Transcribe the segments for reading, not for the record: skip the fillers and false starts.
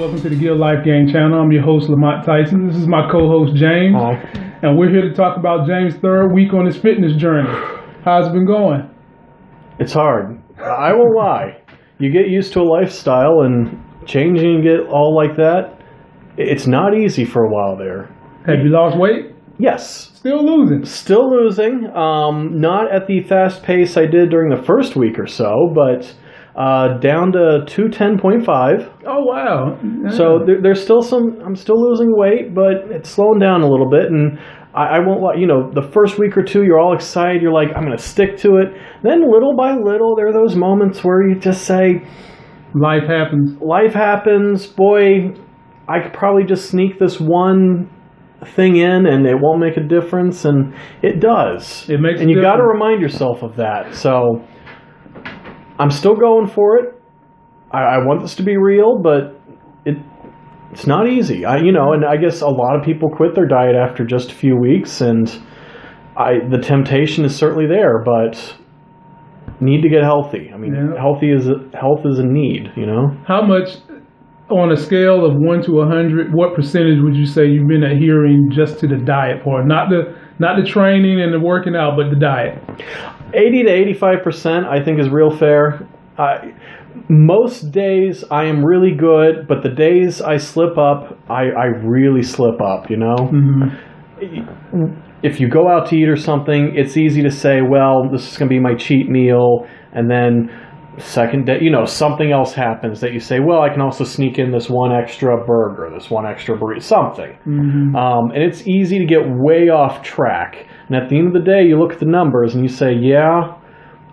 Welcome to the Give Life Game channel. I'm your host, Lamont Tyson. This is my co-host, James. Hi. And we're here to talk about James' third week on his fitness journey. How's it been going? It's hard. I won't lie. You get used to a lifestyle and changing and get all like that. It's not easy for a while there. Have you lost weight? Yes. Still losing? Still losing. Not at the fast pace I did during the first week or so, but down to 210.5. Oh, wow. Yeah. So there's still I'm still losing weight, but it's slowing down a little bit. And I won't lie, the first week or two, you're all excited. You're like, I'm going to stick to it. Then little by little, there are those moments where you just say, life happens. Life happens. Boy, I could probably just sneak this one thing in and it won't make a difference. And it does. It makes and you got to remind yourself of that. So I'm still going for it. I want this to be real, but it's not easy. And I guess a lot of people quit their diet after just a few weeks, and the temptation is certainly there, but need to get healthy. I mean, health is a need, How much, on a scale of 1 to 100, what percentage would you say you've been adhering just to the diet part? Not the training and the working out, but the diet. 80 to 85%, I think, is real fair. Most days I am really good, but the days I slip up, I really slip up, Mm-hmm. If you go out to eat or something, it's easy to say, well, this is going to be my cheat meal, and then second day, something else happens that you say, well, I can also sneak in this one extra burger, this one extra burrito, something. Mm-hmm. And it's easy to get way off track. And at the end of the day, you look at the numbers and you say, yeah,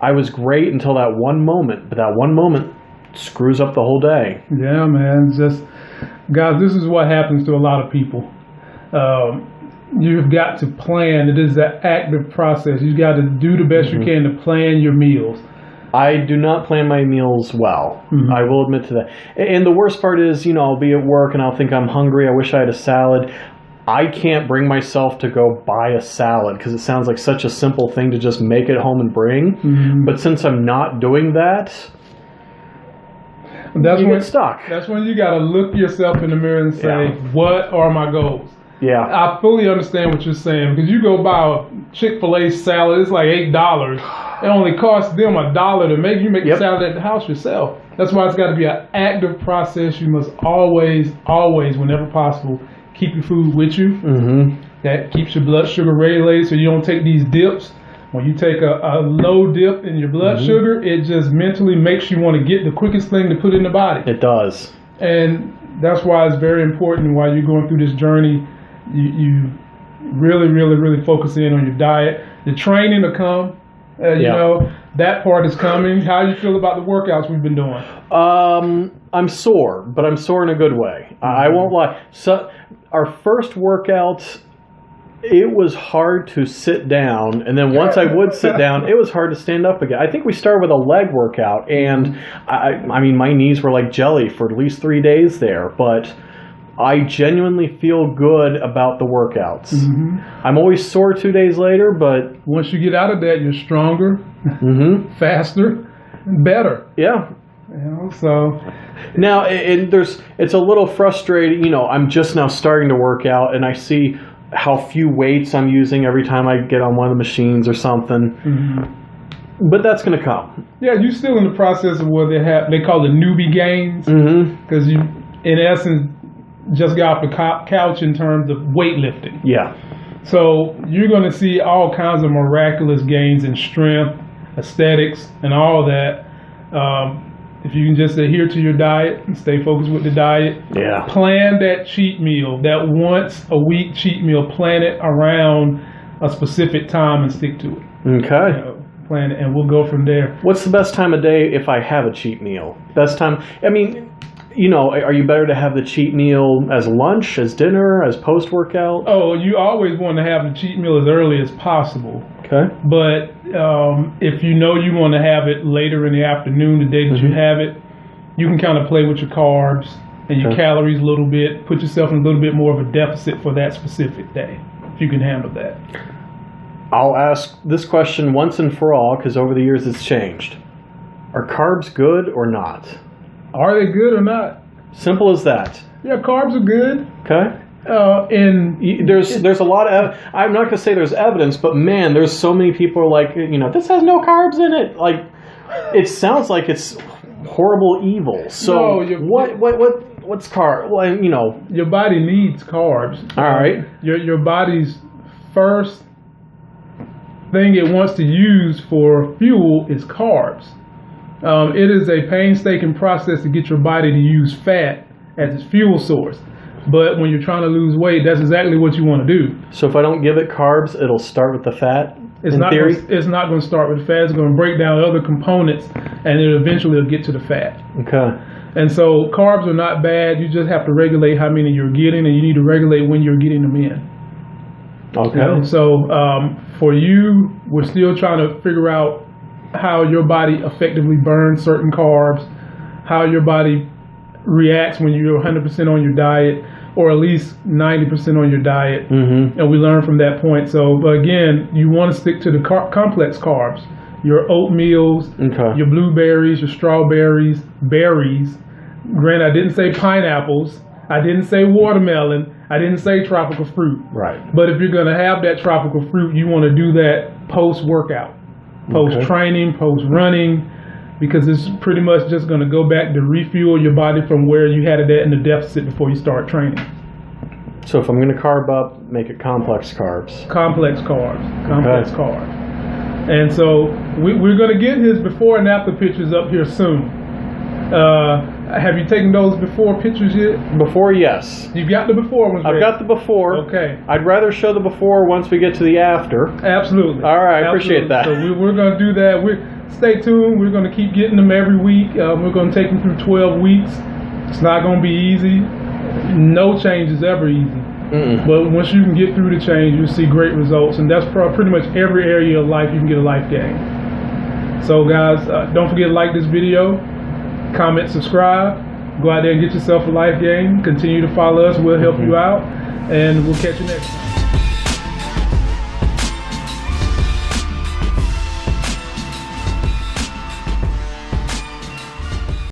I was great until that one moment, but that one moment screws up the whole day. Yeah, man. Guys, this is what happens to a lot of people. You've got to plan. It is an active process. You've got to do the best you can to plan your meals. I do not plan my meals well. Mm-hmm. I will admit to that. And the worst part is, I'll be at work and I'll think I'm hungry. I wish I had a salad. I can't bring myself to go buy a salad because it sounds like such a simple thing to just make it home and bring. Mm-hmm. But since I'm not doing that, you get stuck. That's when you got to look yourself in the mirror and say, what are my goals? Yeah. I fully understand what you're saying, because you go buy a Chick-fil-A salad, it's like $8. It only costs them $1 to make. You make the salad at the house yourself. That's why it's got to be an active process. You must always, whenever possible, keep your food with you. Mm-hmm. That keeps your blood sugar regulated so you don't take these dips. When you take a low dip in your blood sugar, it just mentally makes you want to get the quickest thing to put in the body. It does. And that's why it's very important while you're going through this journey, you really, really, really focus in on your diet. The training will come. That part is coming. How do you feel about the workouts we've been doing? I'm sore, but I'm sore in a good way. I won't lie. So our first workout, it was hard to sit down, and then once I would sit down, it was hard to stand up again. I think we started with a leg workout, and I mean, my knees were like jelly for at least 3 days there, but I genuinely feel good about the workouts. Mm-hmm. I'm always sore 2 days later, but once you get out of that, you're stronger, faster, and better. Yeah. So now it's a little frustrating. I'm just now starting to work out, and I see how few weights I'm using every time I get on one of the machines or something. Mm-hmm. But that's going to come. Yeah, you're still in the process of what they call the newbie gains, because you, in essence, just got off the couch in terms of weightlifting. Yeah. So you're going to see all kinds of miraculous gains in strength, aesthetics, and all that. If you can just adhere to your diet and stay focused with the diet. Yeah. Plan that cheat meal, that once a week cheat meal. Plan it around a specific time and stick to it. Okay. Plan it, and we'll go from there. What's the best time of day if I have a cheat meal? Best time? I mean, are you better to have the cheat meal as lunch, as dinner, as post-workout? Oh, you always want to have the cheat meal as early as possible. Okay. But if you want to have it later in the afternoon, the day that you have it, you can kind of play with your carbs and your calories a little bit, put yourself in a little bit more of a deficit for that specific day, if you can handle that. I'll ask this question once and for all, because over the years it's changed. Are carbs good or not? Are they good or not? Simple as that. Yeah, carbs are good. Okay. There's a lot of, I'm not going to say there's evidence, but man, there's so many people are like, this has no carbs in it. Like, it sounds like it's horrible evil. So what's carb? Well, your body needs carbs. All right. Your body's first thing it wants to use for fuel is carbs. It is a painstaking process to get your body to use fat as its fuel source. But when you're trying to lose weight, that's exactly what you want to do. So if I don't give it carbs, it'll start with the fat? It's not going to start with fat. It's going to break down other components, and it eventually will get to the fat. Okay. And so carbs are not bad. You just have to regulate how many you're getting, and you need to regulate when you're getting them in. Okay. So for you, we're still trying to figure out how your body effectively burns certain carbs, how your body reacts when you're 100% on your diet, or at least 90% on your diet. Mm-hmm. And we learn from that point. So, but again, you want to stick to the complex carbs. Your oatmeals, your blueberries, your strawberries, berries. Granted, I didn't say pineapples. I didn't say watermelon. I didn't say tropical fruit. Right. But if you're going to have that tropical fruit, you want to do that post-workout, post-training, post-running, because it's pretty much just going to go back to refuel your body from where you had it at in the deficit before you start training. So if I'm going to carb up, make it complex carbs. Complex carbs. Complex carbs. And so we're going to get his before and after pictures up here soon. Have you taken those before pictures yet? Before, yes. You've got the before ones. I've got the before. Okay. I'd rather show the before once we get to the after. Absolutely. All right, I Absolutely. appreciate that. So we're going to do that. Stay tuned. We're going to keep getting them every week. We're going to take them through 12 weeks. It's not going to be easy. No change is ever easy. Mm-mm. But once you can get through the change, you'll see great results. And that's pretty much every area of life you can get a life gain. So guys, don't forget to like this video, comment, subscribe. Go out there and get yourself a life gain. Continue to follow us. We'll help you out. And we'll catch you next time.